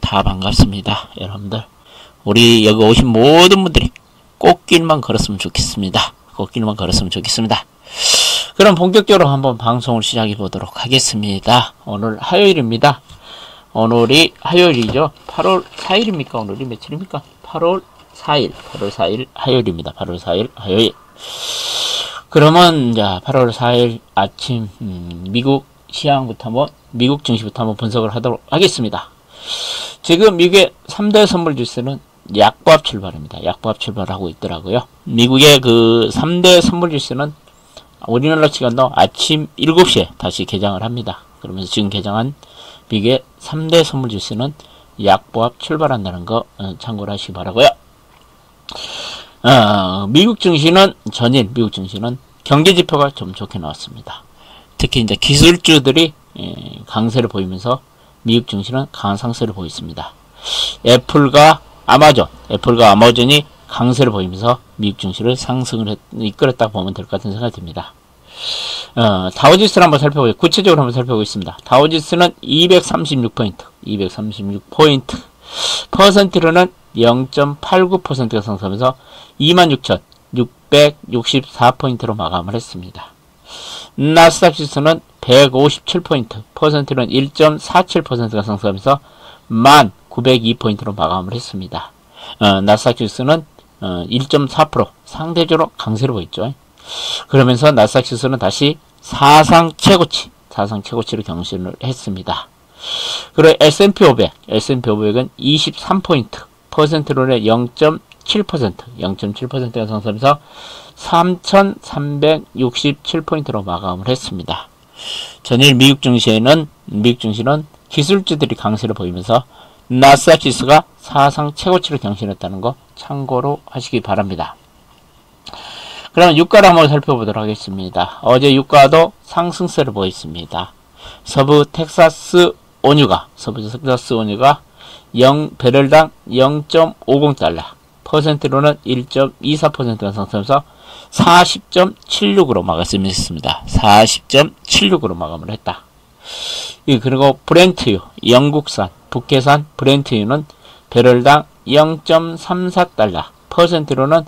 다 반갑습니다. 여러분들 우리 여기 오신 모든 분들이 꽃길만 걸었으면 좋겠습니다. 꽃길만 걸었으면 좋겠습니다. 그럼 본격적으로 한번 방송을 시작해 보도록 하겠습니다. 오늘 화요일입니다. 오늘이 화요일이죠. 8월 4일입니까? 오늘이 며칠입니까? 8월 4일 화요일입니다. 8월 4일 화요일. 그러면 자 8월 4일 아침 미국 시황부터 미국 증시부터 한번 분석을 하도록 하겠습니다. 지금 미국의 3대 선물 지수는 약보합 출발입니다. 약보합 출발하고 있더라고요. 미국의 그 3대 선물 지수는 우리나라 시간도 아침 7시에 다시 개장을 합니다. 그러면서 지금 개장한 미국의 3대 선물 지수는 약보합 출발한다는 거 참고를 하시기 바라고요. 미국 증시는 전일 미국 증시는 경제 지표가 좀 좋게 나왔습니다. 특히 이제 기술주들이 강세를 보이면서 미국 증시는 강한 상승을 보였습니다. 애플과 아마존이 강세를 보이면서 미국 증시를 상승을 이끌었다고 보면 될 것 같은 생각이 듭니다. 다우지수를 한번 살펴보겠습니다. 구체적으로 한번 살펴보겠습니다. 다우지수는 236포인트, 퍼센트로는 0.89%가 상승하면서 26,664포인트로 마감을 했습니다. 나스닥 지수는 157포인트, 퍼센트는 1.47%가 상승하면서 1,902포인트로 마감을 했습니다. 나스닥 지수는 1.4% 상대적으로 강세로 보였죠. 그러면서 나스닥 지수는 다시 사상 최고치를 경신을 했습니다. 그리고 S&P 500은 23포인트, 퍼센트로는 0.7%가 상승하면서 3,367포인트로 마감을 했습니다. 전일 미국 증시는 기술주들이 강세를 보이면서 나스닥 지수가 사상 최고치를 경신했다는 거 참고로 하시기 바랍니다. 그러면 유가를 한번 살펴보도록 하겠습니다. 어제 유가도 상승세를 보였습니다. 서부 텍사스 원유가 배럴당 0.50달러, 퍼센트로는 1.24%가 상승하면서 40.76으로 마감을 했습니다. 40.76으로 마감을 했다. 그리고 브렌트유, 영국산, 북해산 브렌트유는 배럴당 0.34달러, 퍼센트로는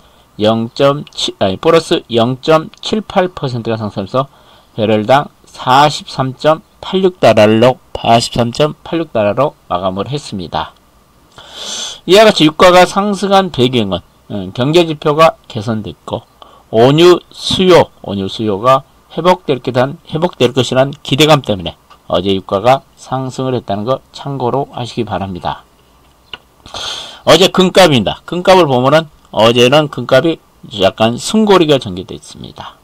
플러스 0.78%가 상승하면서 배럴당 43.86달러로 마감을 했습니다. 이와 같이 유가가 상승한 배경은 경제지표가 개선됐고 원유 수요가 회복될 것이란 기대감 때문에 어제 유가가 상승을 했다는 거 참고로 하시기 바랍니다. 어제 금값입니다. 금값을 보면은 어제는 금값이 약간 숨고리가 전개되어 있습니다.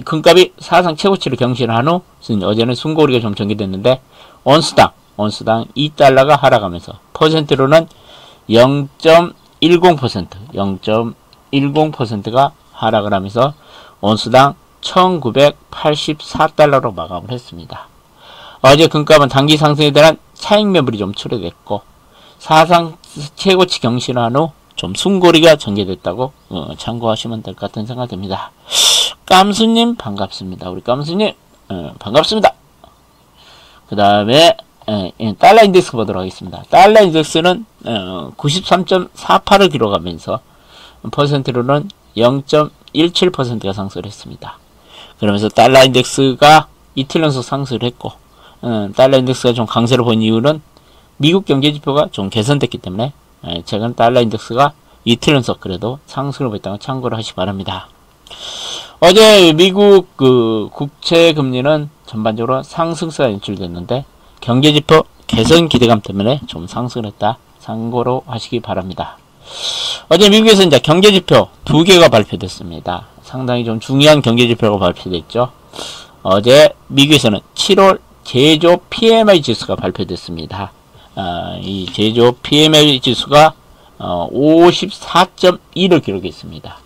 금값이 사상 최고치를 경신한 후 어제는 숨고리가 좀 전개됐는데 온스당 2달러가 하락하면서 퍼센트로는 0.10%가 하락을 하면서 온스당 1984달러로 마감을 했습니다. 어제 금값은 단기 상승에 대한 차익 매물이 좀 출회됐고 사상 최고치 경신한 후 좀 숨고리가 전개됐다고 참고하시면 될 것 같은 생각이 듭니다. 깜수님 반갑습니다. 우리 깜수님 반갑습니다. 그 다음에 달러 인덱스 보도록 하겠습니다. 달러 인덱스는 93.48을 기록하면서 퍼센트로는 0.17%가 상승을 했습니다. 그러면서 달러 인덱스가 이틀 연속 상승을 했고 달러 인덱스가 좀 강세를 본 이유는 미국 경제지표가 좀 개선됐기 때문에 최근 달러 인덱스가 이틀 연속 그래도 상승을 보였다는 걸 참고를 하시기 바랍니다. 어제 미국 국채 금리는 전반적으로 상승세가 연출됐는데 경제지표 개선 기대감 때문에 좀 상승을 했다 참고로 하시기 바랍니다. 어제 미국에서 이제 경제지표 2개가 발표됐습니다. 상당히 좀 중요한 경제지표가 발표됐죠. 어제 미국에서는 7월 제조 PMI 지수가 발표됐습니다. 이 제조 PMI 지수가 54.2를 기록했습니다.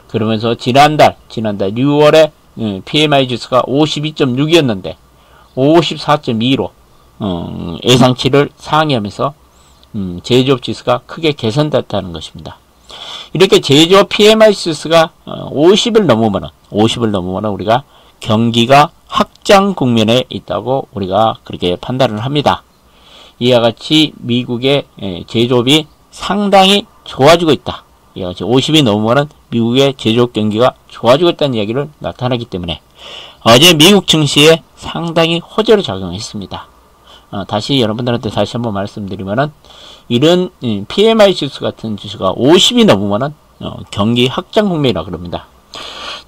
그러면서 지난달 6월에 PMI 지수가 52.6이었는데 54.2로 예상치를 상회하면서 제조업 지수가 크게 개선됐다는 것입니다. 이렇게 제조업 PMI 지수가 50을 넘으면 우리가 경기가 확장 국면에 있다고 우리가 그렇게 판단을 합니다. 이와 같이 미국의 제조업이 상당히 좋아지고 있다. 이와 같이 50이 넘으면 미국의 제조업 경기가 좋아지고 있다는 이야기를 나타나기 때문에 어제 미국 증시에 상당히 호재로 작용했습니다. 다시 여러분들한테 다시 한번 말씀드리면은 이런 PMI 지수 같은 지수가 50이 넘으면은 경기 확장 국면이라 그럽니다.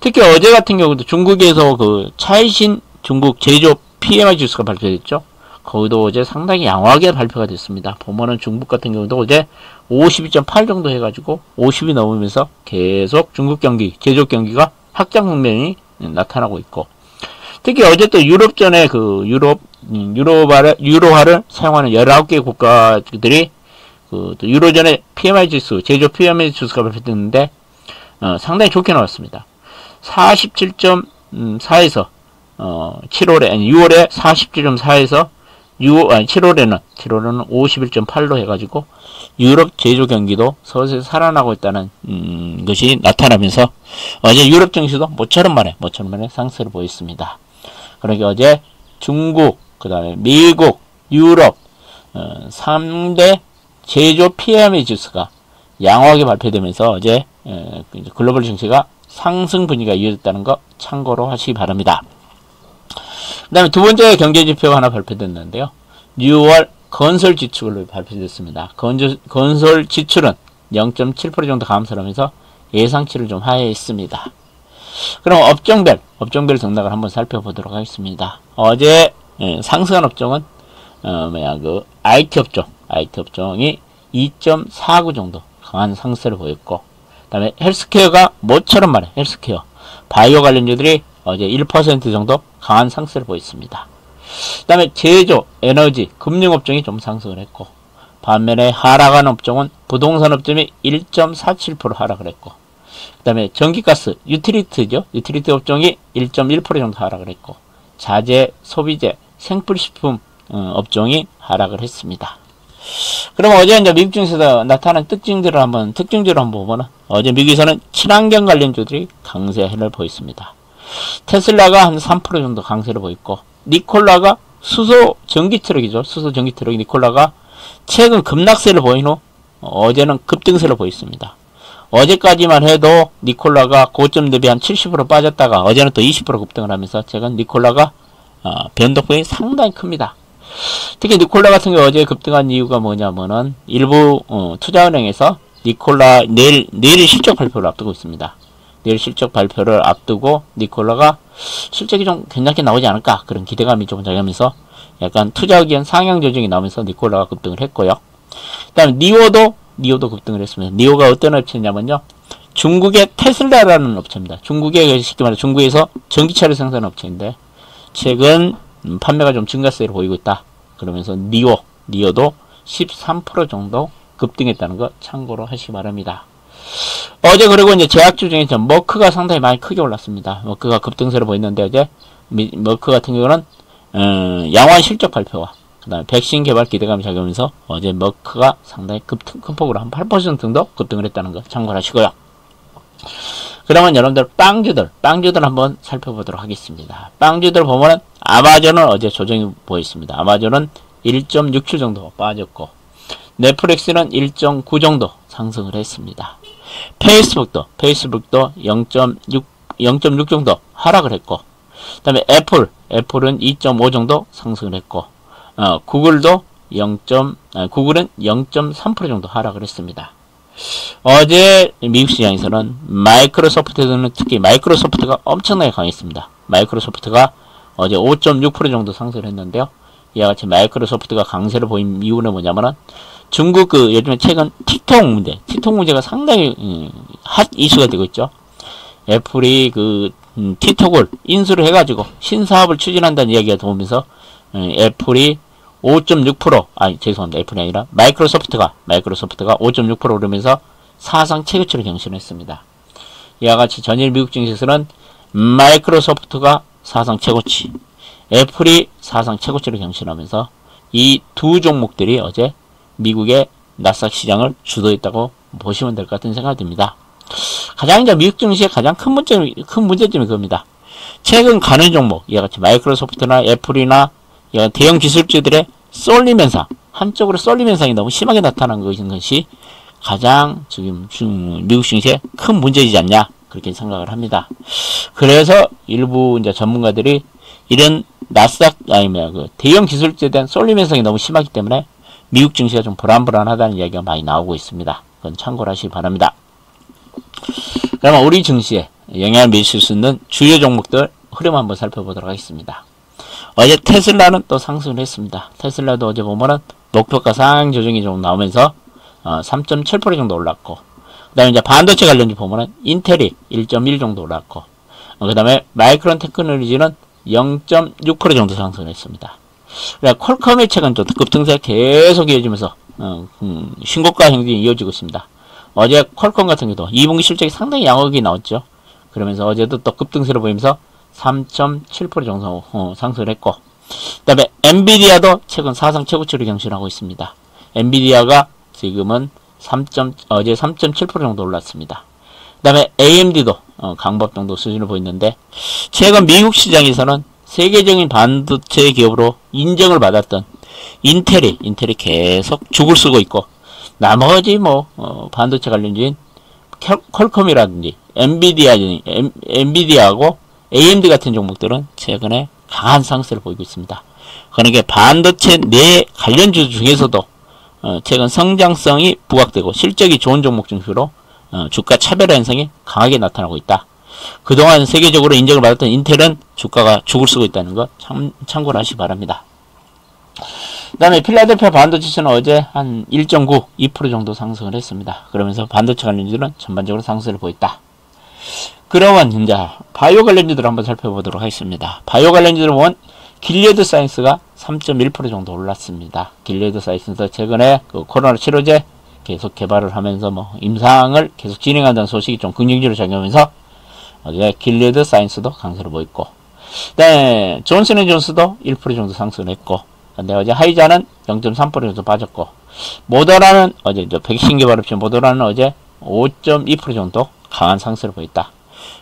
특히 어제 같은 경우도 중국에서 그 차이신 중국 제조업 PMI 지수가 발표됐죠. 거기도 어제 상당히 양호하게 발표가 됐습니다. 보면은 중국 같은 경우도 어제 52.8 정도 해가지고 50이 넘으면서 계속 중국 경기, 제조업 경기가 확장 국면이 나타나고 있고, 특히 어제 또 유럽전에 그 유로화를 사용하는 19개 국가들이 또 유로전에 PMI 지수, 제조업 PMI 지수가 발표됐는데, 상당히 좋게 나왔습니다. 47.4에서, 6월에 47.4에서 7월에는 51.8로 해가지고 유럽 제조 경기도 서서히 살아나고 있다는 것이 나타나면서 어제 유럽 증시도 모처럼 만에 상승을 보였습니다. 그러니까 어제 중국, 그 다음에 미국, 유럽 3대 제조 PMI 지수가 양호하게 발표되면서 어제 글로벌 증시가 상승 분위기가 이어졌다는 거 참고로 하시기 바랍니다. 그 다음에 두 번째 경제 지표가 하나 발표됐는데요. 6월 건설 지출로 발표됐습니다. 건설 지출은 0.7% 정도 감소를 하면서 예상치를 좀 하회했습니다. 그럼 업종별 등락을 한번 살펴보도록 하겠습니다. 어제 상승한 업종은 그 IT 업종이 2.49 정도 강한 상승을 보였고, 그 다음에 헬스케어가 모처럼 말해 헬스케어 바이오 관련주들이 어제 1% 정도 강한 상승을 보였습니다. 그 다음에 제조, 에너지, 금융업종이 좀 상승을 했고, 반면에 하락한 업종은 부동산 업종이 1.47% 하락을 했고, 그 다음에 전기가스, 유틸리티 업종이 1.1% 정도 하락을 했고, 자재, 소비재, 생필식품 업종이 하락을 했습니다. 그럼 어제 이제 미국 증시에서 나타난 특징들을 한번 보면, 어제 미국에서는 친환경 관련주들이 강세를 보였습니다. 테슬라가 한 3% 정도 강세를 보였고, 니콜라가 수소 전기 트럭이 니콜라가 최근 급락세를 보인 후 어제는 급등세를 보였습니다. 어제까지만 해도 니콜라가 고점 대비 한 70% 빠졌다가 어제는 또 20% 급등을 하면서 최근 니콜라가 변동폭이 상당히 큽니다. 특히 니콜라 같은 경우 어제 급등한 이유가 뭐냐면은 일부 투자은행에서 니콜라 내일 실적 발표를 앞두고 있습니다. 내일 실적 발표를 앞두고 니콜라가 실적이 좀 괜찮게 나오지 않을까, 그런 기대감이 좀 작용하면서 약간 투자 의견 상향 조정이 나오면서 니콜라가 급등을 했고요. 그 다음에 니오도 급등을 했습니다. 니오가 어떤 업체냐면요, 중국의 테슬라라는 업체입니다. 쉽게 말해 중국에서 전기차를 생산하는 업체인데 최근 판매가 좀 증가세를 보이고 있다. 그러면서 니오도 13% 정도 급등했다는 거 참고로 하시기 바랍니다. 어제 그리고 이제 제약주 중에 머크가 상당히 많이 크게 올랐습니다. 머크가 급등세를 보였는데 어제 머크 같은 경우는 양호한 실적 발표와 그 다음에 백신 개발 기대감이 작용하면서 어제 머크가 상당히 큰 폭으로 한 8% 정도 급등을 했다는 거 참고하시고요. 그러면 여러분들 빵주들 한번 살펴보도록 하겠습니다. 빵주들 보면은 아마존은 어제 조정이 보였습니다. 아마존은 1.67 정도 빠졌고, 넷플릭스는 1.9 정도 상승을 했습니다. 페이스북도 0.6 정도 하락을 했고, 그 다음에 애플은 2.5 정도 상승을 했고, 구글은 0.3% 정도 하락을 했습니다. 어제 미국 시장에서는 마이크로소프트는 특히 마이크로소프트가 엄청나게 강했습니다. 마이크로소프트가 어제 5.6% 정도 상승을 했는데요. 이와 같이 마이크로소프트가 강세를 보인 이유는 뭐냐면은 중국 요즘에 최근 틱톡 문제가 상당히 핫 이슈가 되고 있죠. 애플이 틱톡을 인수를 해가지고 신사업을 추진한다는 이야기가 들어오면서 애플이 5.6% 죄송합니다. 애플이 아니라 마이크로소프트가 5.6% 오르면서 사상 최고치를 경신했습니다. 이와 같이 전일 미국 증시에서는 마이크로소프트가 사상 최고치, 애플이 사상 최고치를 경신하면서 이 두 종목들이 어제 미국의 나스닥 시장을 주도했다고 보시면 될 것 같은 생각이 듭니다. 가장 이제 미국 증시의 가장 큰 문제점이 그겁니다. 최근 가는 종목, 이와 같이 마이크로소프트나 애플이나 대형 기술주들의 쏠림 현상, 한쪽으로 쏠림 현상이 너무 심하게 나타난 것이 가장 지금 미국 증시에 큰 문제이지 않냐, 그렇게 생각을 합니다. 그래서 일부 이제 전문가들이 이런 나스닥, 그 대형 기술주에 대한 쏠림 현상이 너무 심하기 때문에 미국 증시가 좀 불안불안하다는 이야기가 많이 나오고 있습니다. 그건 참고를 하시기 바랍니다. 그러면 우리 증시에 영향을 미칠 수 있는 주요 종목들 흐름 한번 살펴보도록 하겠습니다. 어제 테슬라는 또 상승을 했습니다. 테슬라도 어제 보면은 목표가 상향 조정이 좀 나오면서 3.7% 정도 올랐고, 그 다음에 이제 반도체 관련주 보면은 인텔이 1.1 정도 올랐고, 그 다음에 마이크론 테크놀로지는 0.6% 정도 상승을 했습니다. 그러니까 퀄컴의 최근 좀 급등세가 계속 이어지면서 신고가 행진이 이어지고 있습니다. 어제 퀄컴 같은 경우도 2분기 실적이 상당히 양호하게 나왔죠. 그러면서 어제도 또 급등세를 보이면서 3.7% 정도 상승을 했고, 그 다음에 엔비디아도 최근 사상 최고치를 경신하고 있습니다. 엔비디아가 지금은 어제 3.7% 정도 올랐습니다. 그 다음에 AMD도 강법 정도 수준을 보이는데, 최근 미국 시장에서는 세계적인 반도체 기업으로 인정을 받았던 인텔이 계속 죽을 쓰고 있고, 나머지 반도체 관련주인 퀄컴이라든지 엔비디아하고 AMD 같은 종목들은 최근에 강한 상승을 보이고 있습니다. 그러니까 반도체 내 관련주 중에서도 최근 성장성이 부각되고 실적이 좋은 종목 중심으로 주가 차별화 현상이 강하게 나타나고 있다. 그동안 세계적으로 인정을 받았던 인텔은 주가가 죽을 쓰고 있다는 거 참고를 하시기 바랍니다. 그 다음에 필라델피아 반도체는 어제 한 1.9, 2% 정도 상승을 했습니다. 그러면서 반도체 관련주들은 전반적으로 상승을 보였다. 그러면 이제 바이오 관련주들을 한번 살펴보도록 하겠습니다. 바이오 관련주들은 보면 길리어드 사이언스가 3.1% 정도 올랐습니다. 길리어드 사이언스 최근에 그 코로나 치료제 계속 개발을 하면서 임상을 계속 진행한다는 소식이 좀 긍정적으로 작용하면서 어제 길리어드 사이언스도 강세를 보였고, 네, 존슨앤존스도 1% 정도 상승을 했고, 근데 어제 하이자는 0.3% 정도 빠졌고, 모더나는 어제 백신 개발 업체 모더나는 어제 5.2% 정도 강한 상승을 보였다.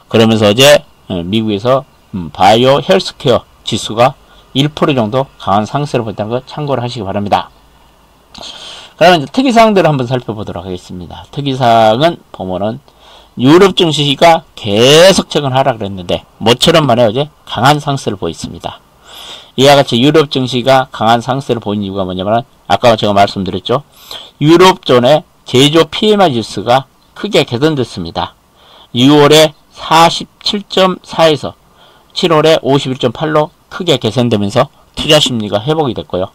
그러면서 어제 미국에서 바이오 헬스케어 지수가 1% 정도 강한 상승을 보였다는 거 참고를 하시기 바랍니다. 그러면 이제 특이사항들을 한번 살펴보도록 하겠습니다. 특이사항은 보면은 유럽 증시가 계속 최근 하락을 했는데 모처럼 만에 어제 강한 상승을 보였습니다. 이와 같이 유럽 증시가 강한 상승을 보인 이유가 뭐냐면, 아까 제가 말씀드렸죠. 유럽존의 제조 PMI 지수가 크게 개선됐습니다. 6월에 47.4에서 7월에 51.8로 크게 개선되면서 투자 심리가 회복이 됐고요.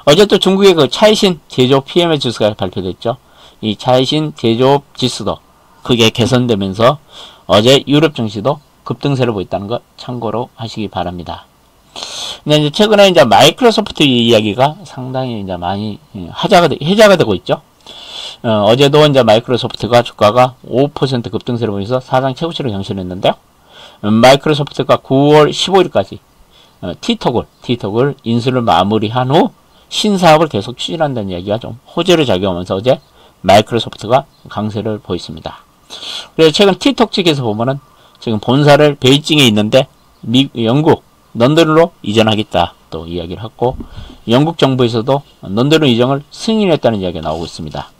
어제 또 중국의 그 차이신 제조 PMI 지수가 발표됐죠. 이 차이신 제조 지수도 크게 개선되면서 어제 유럽 증시도 급등세를 보였다는 것 참고로 하시기 바랍니다. 근데 이제 최근에 이제 마이크로소프트 이야기가 상당히 이제 많이 회자가 되고 있죠. 어제도 이제 마이크로소프트가 주가가 5% 급등세를 보면서 사상 최고치를 경신했는데요. 마이크로소프트가 9월 15일까지 T톡을 인수를 마무리한 후 신사업을 계속 추진한다는 이야기가 좀 호재로 작용하면서 어제 마이크로소프트가 강세를 보였습니다. 그래서 최근 T톡 측에서 보면은 지금 본사를 베이징에 있는데 영국 런던으로 이전하겠다 또 이야기를 했고, 영국 정부에서도 런던으로 이전을 승인했다는 이야기가 나오고 있습니다.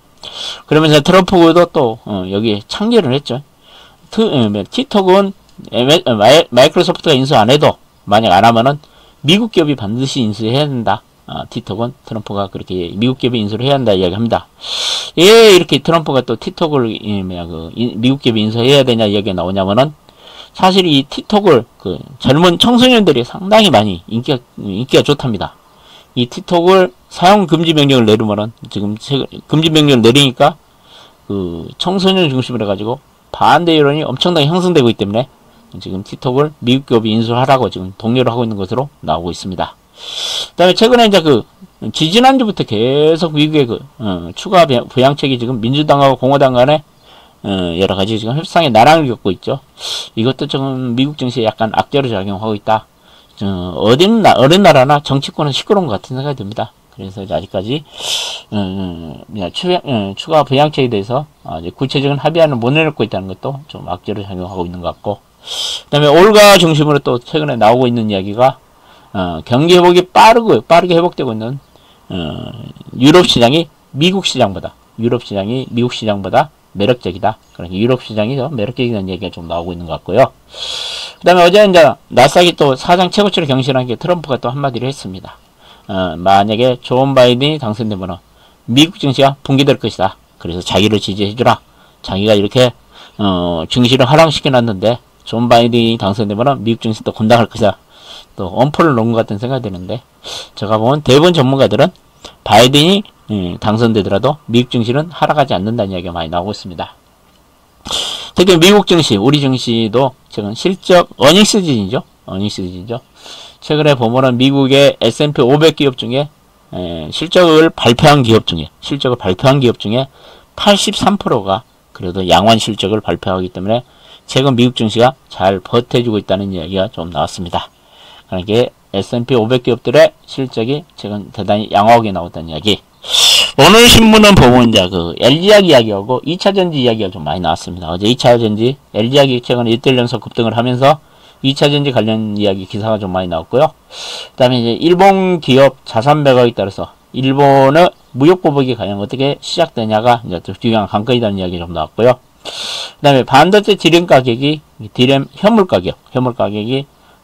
그러면서 트럼프도 또 여기에 참여를 했죠. T톡은 마이크로소프트가 인수 안 해도, 만약 안 하면은 미국 기업이 반드시 인수해야 된다. T톡은 트럼프가 그렇게 미국 기업이 인수를 해야 한다 이야기합니다. 예, 이렇게 트럼프가 또 T톡을 미국 기업이 인수해야 되냐 이야기가 나오냐면은, 사실 이 틱톡을 젊은 청소년들이 상당히 많이 인기가 좋답니다. 이 틱톡을 사용 금지 명령을 내리면은, 지금 금지 명령을 내리니까 청소년 중심으로 해가지고 반대 여론이 엄청나게 형성되고 있기 때문에 지금 틱톡을 미국 기업이 인수하라고 지금 독려를 하고 있는 것으로 나오고 있습니다. 그 다음에 최근에 이제 지지난주부터 계속 미국의 추가 부양책이 지금 민주당하고 공화당 간에 여러 가지 지금 협상에 난항을 겪고 있죠. 이것도 좀 미국 증시에 약간 악재로 작용하고 있다. 어느 나라나 정치권은 시끄러운 것 같은 생각이 듭니다. 그래서 아직까지 추가 부양책에 대해서 구체적인 합의안을 못 내놓고 있다는 것도 좀 악재로 작용하고 있는 것 같고, 그 다음에 올가 중심으로 또 최근에 나오고 있는 이야기가 경기 회복이 빠르게 회복되고 있는 유럽 시장이 미국 시장보다 매력적이다. 그러니까 유럽 시장이 더 매력적이라는 얘기가 좀 나오고 있는 것 같고요. 그 다음에 어제 이제 나스닥이 또 사상 최고치를 경신한 게 트럼프가 또 한마디를 했습니다. 만약에 존 바이든이 당선되면 미국 증시가 붕괴될 것이다. 그래서 자기를 지지해주라. 자기가 이렇게 증시를 하락시켜놨는데 존 바이든이 당선되면 미국 증시도 건당할 것이다. 또 엄포를 놓은 것 같은 생각이 드는데, 제가 보면 대부분 전문가들은 바이든이 당선되더라도 미국 증시는 하락하지 않는다는 이야기가 많이 나오고 있습니다. 특히 미국 증시, 우리 증시도 최근 실적 어닝 시즌이죠. 최근에 보면은 미국의 S&P 500 기업 중에 실적을 발표한 기업 중에 83%가 그래도 양호한 실적을 발표하기 때문에 최근 미국 증시가 잘 버텨주고 있다는 이야기가 좀 나왔습니다. 그러니까 S&P 500 기업들의 실적이 최근 대단히 양호하게 나왔다는 이야기. 오늘 신문은 보면 이제 그 LG화학 이야기하고 2차전지 이야기가 좀 많이 나왔습니다. 어제 2차전지, LG화학이 최근 이틀 연속 급등을 하면서 2차전지 관련 이야기 기사가 좀 많이 나왔고요. 그 다음에 이제 일본 기업 자산 매각에 따라서 일본의 무역 보복이 과연 어떻게 시작되냐가 이제 좀 중요한 관건이라는 이야기 좀 나왔고요. 그 다음에 반도체 디램 가격이, 디램 현물 가격이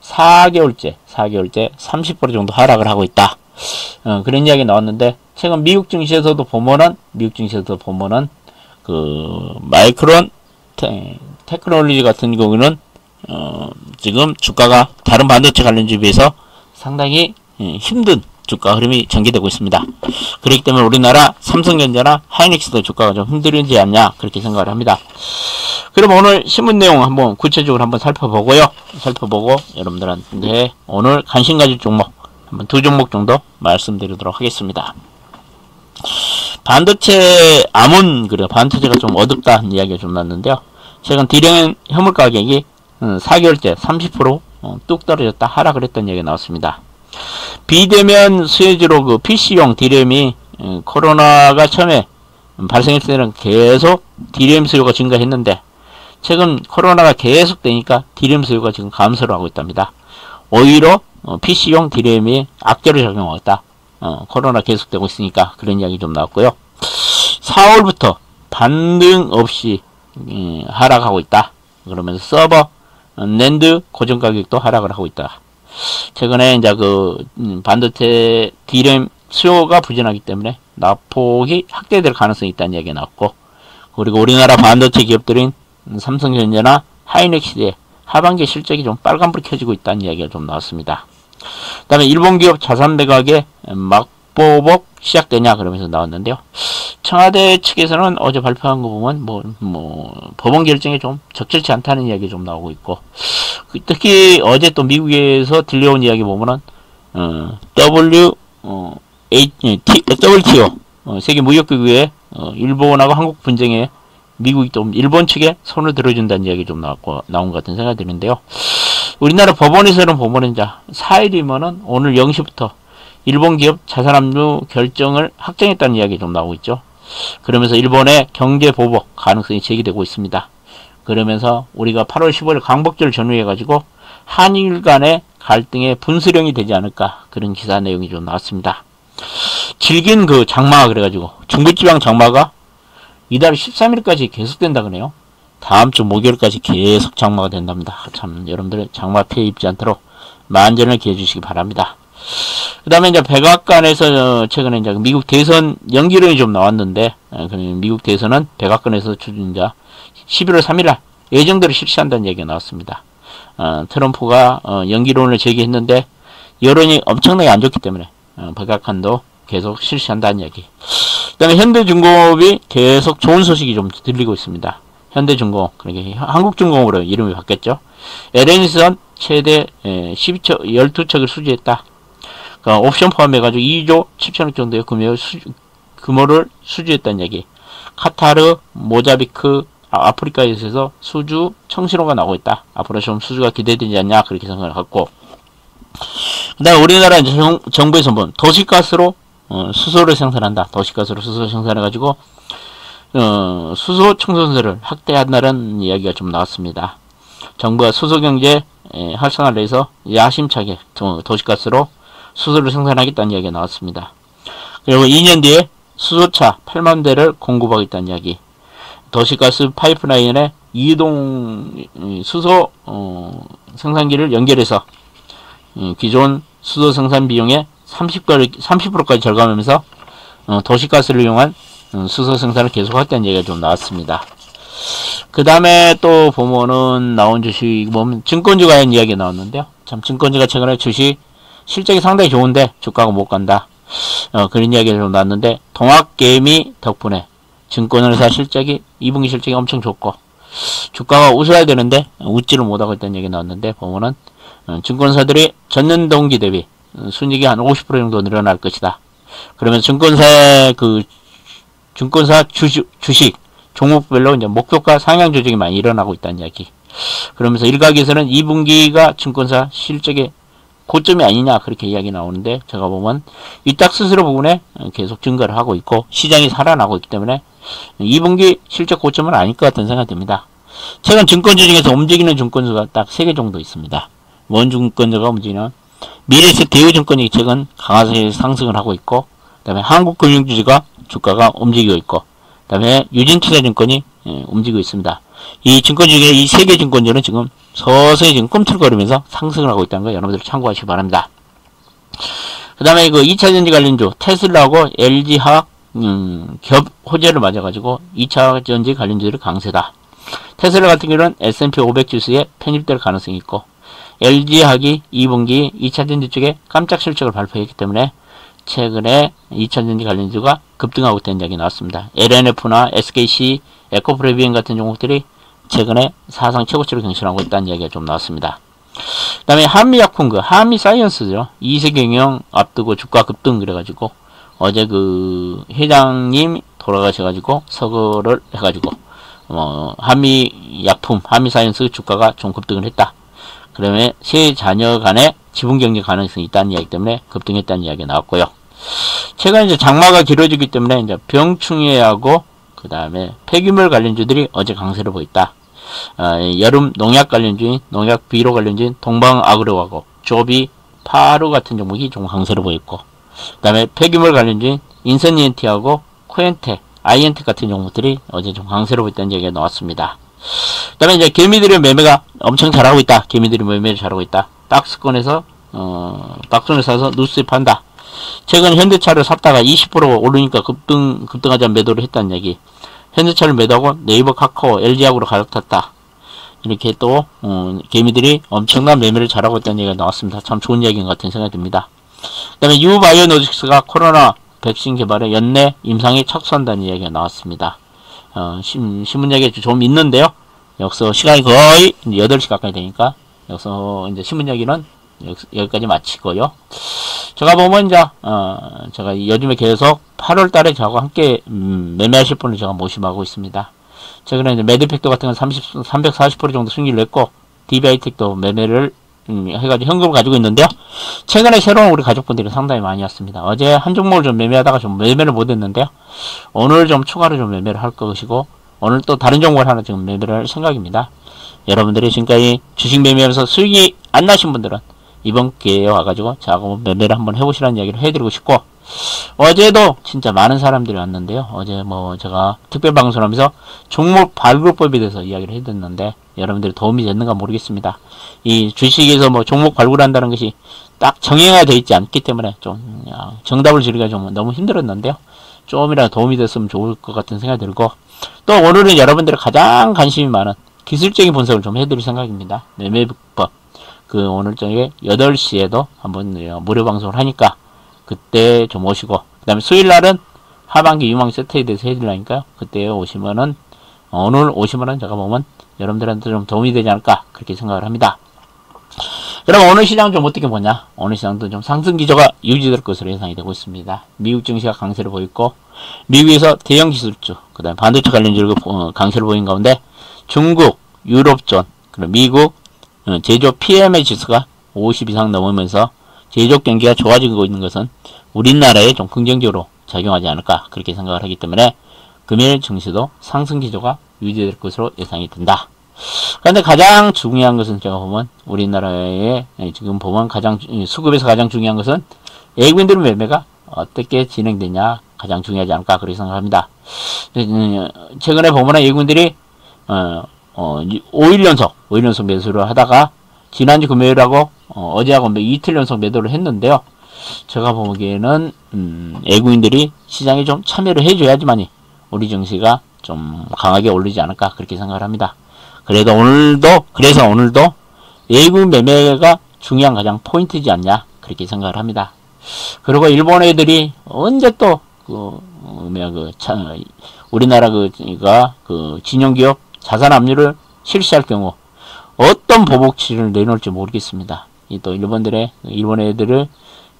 4개월째 30% 정도 하락을 하고 있다. 그런 이야기 나왔는데, 최근 미국 증시에서도 보면은 그 마이크론 테크놀로지 같은 경우는 지금 주가가 다른 반도체 관련주에 비해서 상당히 힘든 주가 흐름이 전개되고 있습니다. 그렇기 때문에 우리나라 삼성전자나 하이닉스도 주가가 좀 흔들리지 않냐, 그렇게 생각을 합니다. 그럼 오늘 신문 내용 한번 구체적으로 한번 살펴보고 여러분들한테 오늘 관심 가질 종목 한번 2종목 정도 말씀드리도록 하겠습니다. 반도체 반도체가 좀 어둡다는 이야기가 좀 났는데요. 최근 디램 현물 가격이 4개월째 30% 뚝 떨어졌다, 하락을 했던 얘기가 나왔습니다. 비대면 수혜주로 그 PC용 디램이 코로나가 처음에 발생했을 때는 계속 디램 수요가 증가했는데, 최근 코로나가 계속 되니까 디램 수요가 지금 감소를 하고 있답니다. 오히려 PC용 디램이 악재로 작용하고 있다. 코로나 계속되고 있으니까, 그런 이야기 좀 나왔고요. 4월부터 반등 없이 하락하고 있다. 그러면서 서버, 낸드 고정 가격도 하락을 하고 있다. 최근에 이제 그 반도체 디램 수요가 부진하기 때문에 낙폭이 확대될 가능성이 있다는 이야기가 나왔고, 그리고 우리나라 반도체 기업들인 삼성전자나 하이닉스의 하반기 실적이 좀 빨간불이 켜지고 있다는 이야기가 좀 나왔습니다. 그 다음에 일본 기업 자산 매각에 막보복 시작되냐, 그러면서 나왔는데요. 청와대 측에서는 어제 발표한 거 보면 법원 결정이 좀 적절치 않다는 이야기 좀 나오고 있고, 특히 어제 또 미국에서 들려온 이야기 보면은 WTO 세계 무역기구에 일본하고 한국 분쟁에 미국이 또 일본 측에 손을 들어준다는 이야기 좀 나온 것 같은 생각이 드는데요. 우리나라 법원에서는 보면은 이제 4일이면은 오늘 0시부터 일본 기업 자산압류 결정을 확정했다는 이야기 좀 나오고 있죠. 그러면서 일본의 경제 보복 가능성이 제기되고 있습니다. 그러면서 우리가 8월 15일 광복절 전후해가지고 한일 간의 갈등의 분수령이 되지 않을까, 그런 기사 내용이 좀 나왔습니다. 질긴 그 장마가 그래가지고 중부지방 장마가 이달 13일까지 계속된다 그래요. 다음 주 목요일까지 계속 장마가 된답니다. 참 여러분들 장마 피해 입지 않도록 만전을 기해 주시기 바랍니다. 그 다음에 이제 백악관에서 최근에 이제 미국 대선 연기론이 좀 나왔는데, 미국 대선은 백악관에서 이제 11월 3일날 예정대로 실시한다는 얘기가 나왔습니다. 트럼프가 연기론을 제기했는데 여론이 엄청나게 안 좋기 때문에 백악관도 계속 실시한다는 얘기. 그 다음에 현대중공업이 계속 좋은 소식이 좀 들리고 있습니다. 현대중공업, 그러니까 한국중공업으로 이름이 바뀌었죠. LN선 최대 12척을 수주했다. 그러니까 옵션 포함해가지고 2조 7천억 정도의 규모를 수주했다는 얘기. 카타르, 모자비크, 아프리카에서 수주 청신호가 나오고 있다. 앞으로 좀 수주가 기대되지 않냐, 그렇게 생각을 갖고. 그 다음에 우리나라 정부에서 뭐 도시가스로 수소를 생산한다. 도시가스로 수소 생산해가지고 수소 충전소를 확대한다는 이야기가 좀 나왔습니다. 정부가 수소경제 활성화를 해서 야심차게 도시가스로 수소를 생산하겠다는 이야기가 나왔습니다. 그리고 2년 뒤에 수소차 8만 대를 공급하겠다는 이야기. 도시가스 파이프라인에 이동 수소 생산기를 연결해서 기존 수소 생산 비용의 30%까지 절감하면서 도시가스를 이용한 수소 생산을 계속하겠다는 얘기가 좀 나왔습니다. 그 다음에 또 보면은 나온 주식 보면 증권주 관련 이야기 나왔는데요. 참 증권주가 최근에 주식 실적이 상당히 좋은데 주가가 못 간다. 그런 이야기가 좀 나왔는데 동학개미 덕분에 증권회사 실적이 2분기 실적이 엄청 좋고 주가가 웃어야 되는데 웃지를 못하고 있다는 얘기 나왔는데 보면은 증권사들이 전년 동기 대비 순이익이 한 50% 정도 늘어날 것이다. 그러면 증권사의 증권사 주식 종목별로 이제 목표가 상향 조정이 많이 일어나고 있다는 이야기. 그러면서 일각에서는 2분기가 증권사 실적의 고점이 아니냐 그렇게 이야기 나오는데 제가 보면 위탁 수수료 부분에 계속 증가를 하고 있고 시장이 살아나고 있기 때문에 2분기 실적 고점은 아닐 것 같은 생각이 듭니다. 최근 증권주 중에서 움직이는 증권주가 딱 3개 정도 있습니다. 원 증권주가 움직이는 미래에셋 대우증권이 최근 강하게 상승을 하고 있고 그 다음에 한국금융주가 주가가 움직이고 있고 그 다음에 유진투자증권이 움직이고 있습니다. 이 증권 중에 이 3개 증권주는 지금 서서히 지금 꿈틀거리면서 상승을 하고 있다는 거 여러분들 참고하시기 바랍니다. 그 다음에 그 2차전지 관련주 테슬라하고 LG화학 겹 호재를 맞아가지고 2차전지 관련주들이 강세다. 테슬라 같은 경우는 S&P 500 지수에 편입될 가능성이 있고 LG화학이 2분기 2차전지 쪽에 깜짝 실적을 발표했기 때문에 최근에 2차전지 관련주가 급등하고 있다는 이야기 나왔습니다. LNF나 SKC, 에코프레비엔 같은 종목들이 최근에 사상 최고치를 경신하고 있다는 이야기가 좀 나왔습니다. 그 다음에 한미약품그 한미사이언스죠. 2세 경영 앞두고 주가 급등 그래가지고 어제 그 회장님 돌아가셔가지고 서거를 해가지고 한미약품 한미사이언스 주가가 좀 급등을 했다. 그러면 세 자녀 간의 지분 경쟁 가능성이 있다는 이야기 때문에 급등했다는 이야기가 나왔고요. 최근 이제 장마가 길어지기 때문에 이제 병충해하고 그 다음에 폐기물 관련주들이 어제 강세를 보였다. 여름 농약 관련주인, 농약 비료 관련주인 동방아그로하고 조비, 파루 같은 종목이 좀 강세를 보였고, 그 다음에 폐기물 관련주인 인선이엔티하고 코엔테, 아이엔테 같은 종목들이 어제 좀 강세를 보였다는 얘기가 나왔습니다. 그 다음에 이제 개미들의 매매가 엄청 잘하고 있다. 개미들이 매매를 잘하고 있다. 박스권에서 박스권을 사서 누수입한다. 최근 현대차를 샀다가 20% 오르니까 급등하자 매도를 했다는 얘기. 현대차를 매도하고 네이버, 카카오, LG하고로 갈아탔다. 이렇게 또 개미들이 엄청난 매매를 잘하고 있다는 얘기가 나왔습니다. 참 좋은 이야기인 것 같은 생각이 듭니다. 그 다음에 유바이오노직스가 코로나 백신 개발에 연내 임상에 착수한다는 이야기가 나왔습니다. 신문 이야기가 좀 있는데요. 여기서 시간이 거의 8시 가까이 되니까 여기서 이제 신문 이야기는 여기까지 마치고요. 제가 보면 이제 제가 요즘에 계속 8월 달에 저하고 함께 매매하실 분을 제가 모심하고 있습니다. 최근에 이제 매드팩도 같은 건 340% 정도 승리를 냈고 DBI텍도 매매를 해가지고 현금을 가지고 있는데요. 최근에 새로운 우리 가족분들이 상당히 많이 왔습니다. 어제 한 종목을 좀 매매하다가 좀 매매를 못했는데요. 오늘 좀 추가로 좀 매매를 할 것이고 오늘 또 다른 종목을 하나 지금 매매를 할 생각입니다. 여러분들이 지금까지 주식 매매하면서 수익이 안 나신 분들은 이번 기회에 와가지고 자고 매매를 한번 해보시라는 이야기를 해드리고 싶고, 어제도 진짜 많은 사람들이 왔는데요. 어제 뭐 제가 특별 방송을 하면서 종목 발굴법에 대해서 이야기를 해드렸는데 여러분들이 도움이 됐는가 모르겠습니다. 이 주식에서 뭐 종목 발굴한다는 것이 딱 정형화되어 있지 않기 때문에 좀 정답을 지르기가 좀 너무 힘들었는데요. 조금이라도 도움이 됐으면 좋을 것 같은 생각이 들고, 또 오늘은 여러분들이 가장 관심이 많은 기술적인 분석을 좀 해드릴 생각입니다. 매매법. 오늘 저녁에 8시에도 한번 무료 방송을 하니까 그때 좀 오시고, 그 다음에 수요일날은 하반기 유망 세트에 대해서 해드리려니까요. 그때 오시면은, 오늘 오시면은 제가 보면 여러분들한테 좀 도움이 되지 않을까 그렇게 생각을 합니다. 그럼 오늘 시장은 좀 어떻게 보냐? 오늘 시장도 좀 상승 기조가 유지될 것으로 예상이 되고 있습니다. 미국 증시가 강세를 보이고, 미국에서 대형 기술주, 그 다음에 반도체 관련주가 강세를 보인 가운데 중국, 유럽존, 그리고 미국 제조업 PMI 지수가 50 이상 넘으면서 제조업 경기가 좋아지고 있는 것은 우리나라에 좀 긍정적으로 작용하지 않을까 그렇게 생각을 하기 때문에 금일 증시도 상승 기조가 유지될 것으로 예상이 된다. 그런데 가장 중요한 것은 제가 보면 우리나라에 지금 보면 수급에서 가장 중요한 것은 외국인들 매매가 어떻게 진행되냐 가장 중요하지 않을까 그렇게 생각합니다. 최근에 보면 외국인들이 5일 연속 매수를 하다가 지난주 금요일하고 어제하고 이틀 연속 매도를 했는데요. 제가 보기에는 외국인들이 시장에 좀 참여를 해줘야지만이 우리 증시가 좀 강하게 오르지 않을까 그렇게 생각을 합니다. 그래서 오늘도 외국 매매가 중요한 가장 포인트지 않냐 그렇게 생각을 합니다. 그리고 일본 애들이 언제 또 우리나라 진영기업 자산 압류를 실시할 경우 어떤 보복치를 내놓을지 모르겠습니다. 또 일본 애들을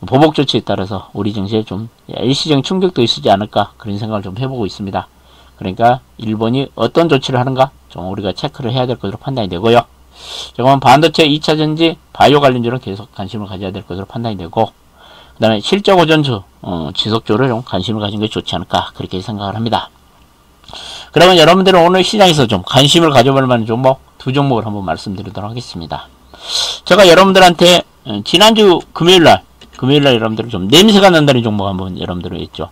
보복 조치에 따라서 우리 증시에 좀 일시적인 충격도 있지 않을까 그런 생각을 좀 해보고 있습니다. 그러니까 일본이 어떤 조치를 하는가 좀 우리가 체크를 해야 될 것으로 판단이 되고요. 지금 반도체 2차전지 바이오 관련주는 계속 관심을 가져야 될 것으로 판단이 되고, 그 다음에 실적 호전주 지속주를 좀 관심을 가진 것이 좋지 않을까 그렇게 생각을 합니다. 그러면 여러분들은 오늘 시장에서 좀 관심을 가져볼 만한 종목 두 종목을 한번 말씀드리도록 하겠습니다. 제가 여러분들한테 지난주 금요일날 여러분들 좀 냄새가 난다는 종목 한번 여러분들 했죠.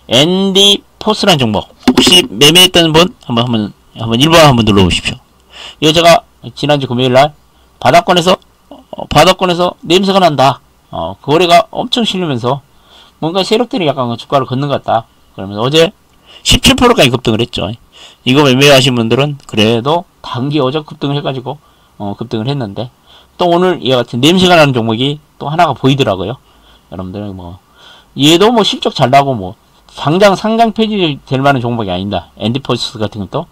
ND포스라는 종목 혹시 매매했던 분 한번 1번 한번 눌러보십시오. 이거 제가 지난주 금요일날 바닥권에서 냄새가 난다. 거래가 엄청 실리면서 뭔가 세력들이 약간 주가를 걷는 것 같다. 그러면서 어제 17%까지 급등을 했죠. 이거 매매하신 분들은 그래도 단기 어제 급등을 해가지고 급등을 했는데 또 오늘 이와 같은 냄새가 나는 종목이 또 하나가 보이더라고요. 여러분들 얘도 실적 잘 나고 상장 폐지 될 만한 종목이 아닙니다. 엔디포스 같은 것도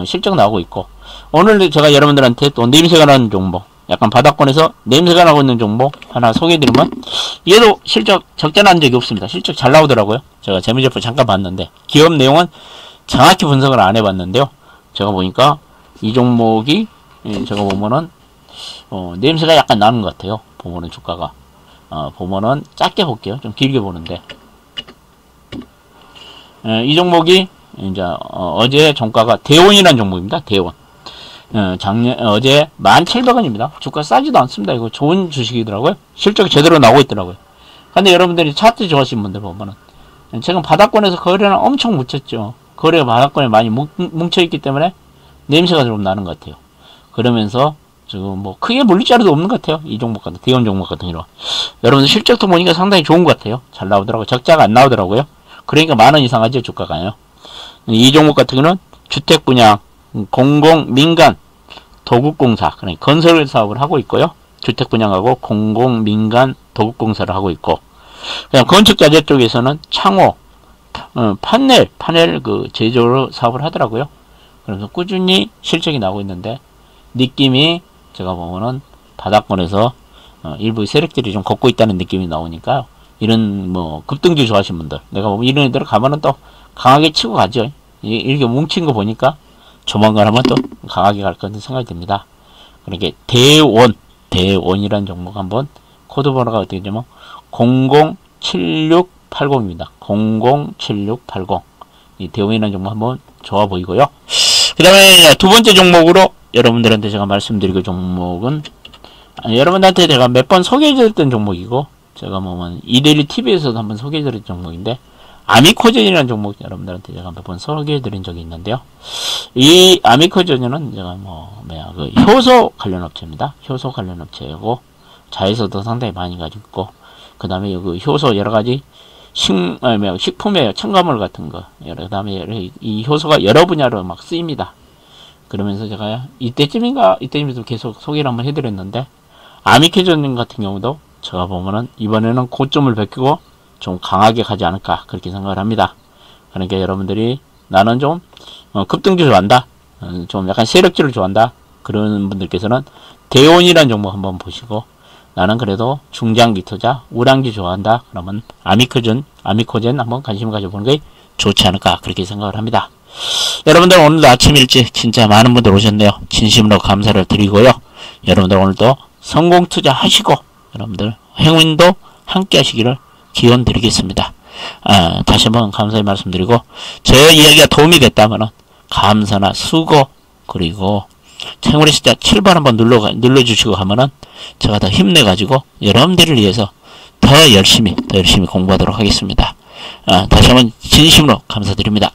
실적 나오고 있고, 오늘 제가 여러분들한테 또 냄새가 나는 종목, 약간 바닥권에서 냄새가 나고 있는 종목 하나 소개해드리면, 얘도 실적 적자 난 적이 없습니다. 실적 잘 나오더라고요. 제가 재무제표 잠깐 봤는데 기업 내용은 정확히 분석을 안 해봤는데요. 제가 보니까 이 종목이 제가 보면은 냄새가 약간 나는 것 같아요. 보면은 주가가 보면은 작게 볼게요. 좀 길게 보는데 이 종목이 이제 어제 종가가 대원이라는 종목입니다. 대원. 어제 1,700원입니다. 주가 싸지도 않습니다. 이거 좋은 주식이더라고요. 실적이 제대로 나오고 있더라고요. 근데 여러분들이 차트 좋아하시는 분들 보면은 지금 바닥권에서 거래는 엄청 묻혔죠. 거래가 바닥권에 많이 뭉쳐있기 때문에 냄새가 좀 나는 것 같아요. 그러면서 지금 크게 물릴 자리도 없는 것 같아요. 이 종목 같은 대원 종목 같은 경우 여러분들 실적도 보니까 상당히 좋은 것 같아요. 잘 나오더라고요. 적자가 안 나오더라고요. 그러니까 10,000원 이상 하죠, 주가가요. 이 종목 같은 경우는 주택 분양, 공공, 민간, 도급공사, 그러니까 건설 사업을 하고 있고요. 주택 분양하고 공공, 민간, 도급공사를 하고 있고, 그냥 건축자재 쪽에서는 창호, 판넬 제조 사업을 하더라고요. 그래서 꾸준히 실적이 나오고 있는데, 느낌이 제가 보면은 바닥권에서 일부 세력들이 좀 걷고 있다는 느낌이 나오니까, 이런 급등주 좋아하시는 분들, 내가 보면 이런 애들 가면은 또 강하게 치고 가죠. 이렇게 뭉친 거 보니까 조만간 하면 또 강하게 갈 것 같은 생각이 듭니다. 그러니까 대원이라는 종목 한번 코드 번호가 어떻게 되냐면 007680입니다. 007680. 이 대원이라는 종목 한번 좋아 보이고요. 그 다음에 두 번째 종목으로 여러분들한테 제가 말씀드리고 종목은 여러분들한테 제가 몇 번 소개해드렸던 종목이고, 제가 이데일리 TV에서도 한번 소개해드린 종목인데, 아미코젠이라는 종목 여러분들한테 제가 몇 번 소개해드린 적이 있는데요. 이 아미코젠은 제가 효소 관련 업체입니다. 효소 관련 업체이고, 자회사도 상당히 많이 가지고 있고, 그 다음에 효소 여러가지 식품에 첨가물 같은 거, 그 다음에 이 효소가 여러 분야로 막 쓰입니다. 그러면서 제가 이때쯤에도 계속 소개를 한번 해드렸는데, 아미코젠 같은 경우도 제가 보면은 이번에는 고점을 베끼고 좀 강하게 가지 않을까 그렇게 생각을 합니다. 그러니까 여러분들이 나는 좀 급등주 좋아한다, 좀 약간 세력주를 좋아한다 그런 분들께서는 대원이라는 종목 한번 보시고, 나는 그래도 중장기 투자 우량주 좋아한다 그러면 아미코젠 한번 관심을 가져보는 게 좋지 않을까 그렇게 생각을 합니다. 여러분들 오늘도 아침 일찍 진짜 많은 분들 오셨네요. 진심으로 감사를 드리고요. 여러분들 오늘도 성공 투자 하시고 여러분들 행운도 함께 하시기를 기원 드리겠습니다. 다시 한번 감사의 말씀드리고, 제 이야기가 도움이 됐다면 감사나 수고, 그리고 채널 숫자 7번 한번 눌러주시고 하면은 제가 더 힘내가지고 여러분들을 위해서 더 열심히 공부하도록 하겠습니다. 다시 한번 진심으로 감사드립니다.